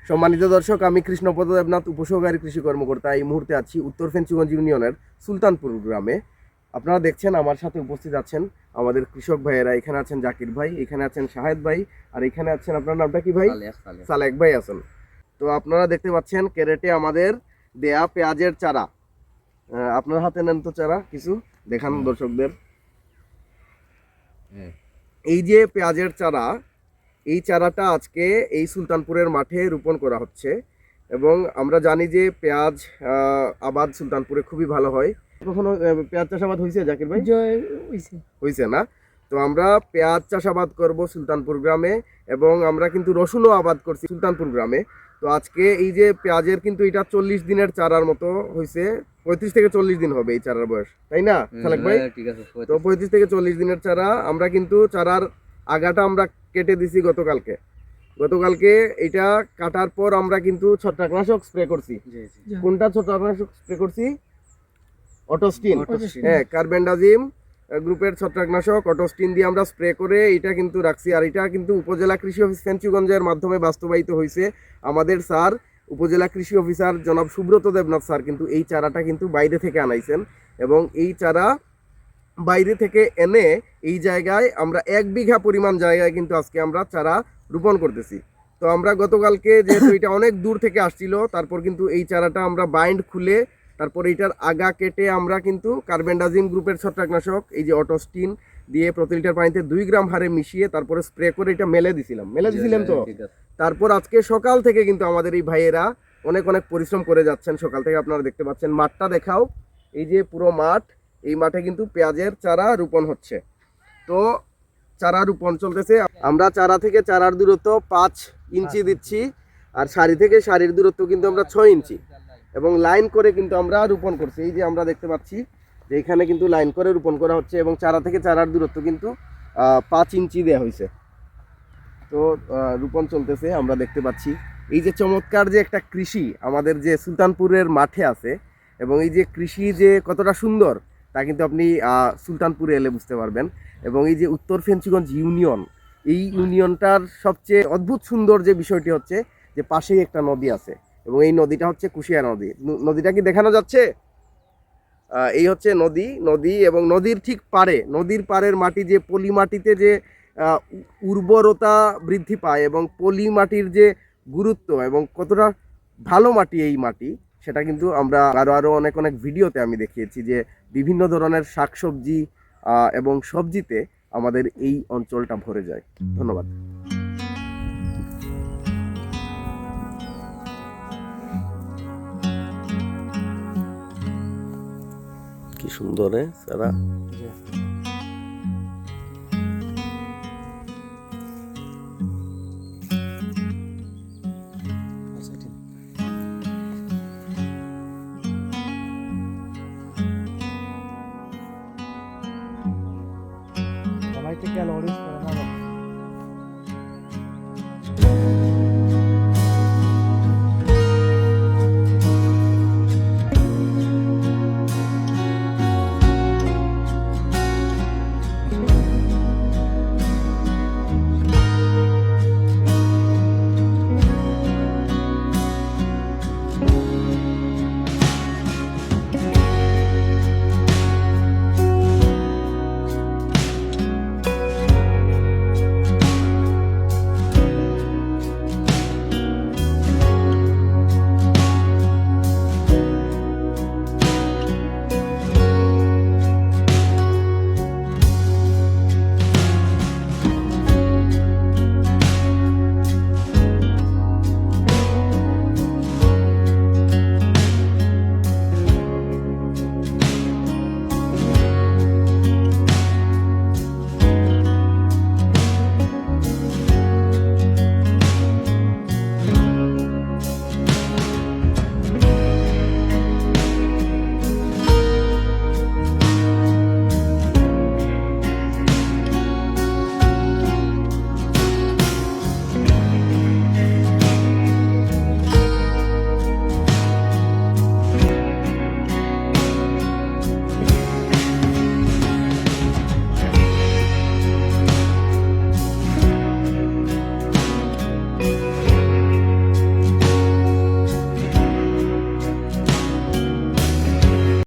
সম্মানিত দর্শক, আমি কৃষ্ণপদ দেবনাথ, উপসহকারী কৃষি কর্মকর্তা। এই মুহূর্তে আছি উত্তর ফেঞ্চুগঞ্জ ইউনিয়নের সুলতানপুর গ্রামে। আপনারা দেখছেন আমার সাথে উপস্থিত আছেন আমাদের কৃষক ভাইয়েরা। এখানে আছেন জাকির ভাই, এখানে আছেন শাহেদ ভাই, আর এখানে আছেন, আপনার নামটা কি ভাই? সালেক ভাই আছেন। তো আপনারা দেখতে পাচ্ছেন ক্যারেটে আমাদের দেয়া পেঁয়াজের চারা। আপনার হাতে নেন তো চারা, কিছু দেখান দর্শকদের। এই যে পেঁয়াজের চারা, এই চারাটা আজকে এই সুলতানপুরের মাঠে রোপণ করা হচ্ছে। এবং আমরা জানি যে পেঁয়াজ আবাদ সুলতানপুরে খুবই ভালো হয়। কখনো পেঁয়াজ চাষাবাদ হয়েছে জাকির ভাই? হয়েছে না? তো আমরা পেঁয়াজ চাষাবাদ করব সুলতানপুর গ্রামে, এবং আমরা কিন্তু রসুনও আবাদ করছি সুলতানপুর গ্রামে। তো আজকে এই যে পেঁয়াজের কিন্তু এটা 40 দিনের চারার মতো হয়েছে। 35 থেকে 40 দিন হবে এই চারার বয়স, তাই না সালেক ভাই? তো 35 থেকে 40 দিনের চারা। আমরা কিন্তু চারার আগাটা আমরা কেটে দিছি গতকালকে এটা কাটার পর আমরা কিন্তু ছত্রাকনাশক স্প্রে করছি। কোনটা ছত্রাকনাশক স্প্রে করছি? অটোস্টিন। হ্যাঁ, কার্বেন্ডাজিম গ্রুপের ছত্রাকনাশক অটোস্টিন দিয়ে আমরা স্প্রে করে এটা কিন্তু রাখছি। আর এটা কিন্তু উপজেলা কৃষি অফিস ফেঞ্চুগঞ্জের মাধ্যমে বাস্তবায়িত হয়েছে। আমাদের স্যার, উপজেলা কৃষি অফিসার জনাব সুব্রত দেবনাথ স্যার কিন্তু এই চারাটা কিন্তু বাইরে থেকে আনাইছেন, এবং এই চারা বাইরে থেকে এনে এই জায়গায় আমরা 1 বিঘা পরিমাণ জায়গায় কিন্তু আজকে আমরা চারা রোপণ করতেছি। তো আমরা গতকালকে যেহেতু এটা অনেক দূর থেকে আসছিল, তারপর কিন্তু এই চারাটা আমরা বাইন্ড খুলে তারপর এইটার আগা কেটে আমরা কিন্তু কার্বেন্ডাজিম গ্রুপের ছত্রাকনাশক এই যে অটোস্টিন দিয়ে প্রতি লিটার পানিতে 2 গ্রাম হারে মিশিয়ে তারপরে স্প্রে করে এটা মেলে দিছিলাম তো। তারপর আজকে সকাল থেকে কিন্তু আমাদের এই ভাইয়েরা অনেক অনেক পরিশ্রম করে যাচ্ছেন। সকাল থেকে আপনারা দেখতে পাচ্ছেন, মাঠটা দেখাও, এই যে পুরো মাঠ, এই মাঠে কিন্তু পেঁয়াজের চারা রোপণ হচ্ছে। তো চারা রোপণ চলতেছে। আমরা চারা থেকে চারার দূরত্ব 5 ইঞ্চি দিচ্ছি, আর সারি থেকে সারির দূরত্ব কিন্তু আমরা 6 ইঞ্চি, এবং লাইন করে কিন্তু আমরা রোপণ করছি। এই যে আমরা দেখতে পাচ্ছি যে এখানে কিন্তু লাইন করে রোপণ করা হচ্ছে, এবং চারা থেকে চারার দূরত্ব কিন্তু 5 ইঞ্চি দেওয়া হয়েছে। তো রোপণ চলতেছে, আমরা দেখতে পাচ্ছি। এই যে চমৎকার যে একটা কৃষি আমাদের যে সুলতানপুরের মাঠে আছে, এবং এই যে কৃষি যে কতটা সুন্দর তা কিন্তু আপনি সুলতানপুরে এলে বুঝতে পারবেন। এবং এই যে উত্তর ফেঞ্চুগঞ্জ ইউনিয়ন, এই ইউনিয়নটার সবচেয়ে অদ্ভুত সুন্দর যে বিষয়টি হচ্ছে যে পাশেই একটা নদী আছে, এবং এই নদীটা হচ্ছে কুশিয়া নদী। নদীটা কি দেখানো যাচ্ছে? এই হচ্ছে নদী, এবং নদীর ঠিক পাড়ে, নদীর পাড়ের মাটি যে পলি মাটিতে যে উর্বরতা বৃদ্ধি পায়, এবং পলি মাটির যে গুরুত্ব এবং কতটা ভালো মাটি এই মাটি, সেটা কিন্তু আমরা আরো অনেক অনেক ভিডিওতে আমি দেখিয়েছি যে বিভিন্ন ধরনের শাকসবজি এবং সবজিতে আমাদের এই অঞ্চলটা ভরে যায়। ধন্যবাদ। কি সুন্দর সারা।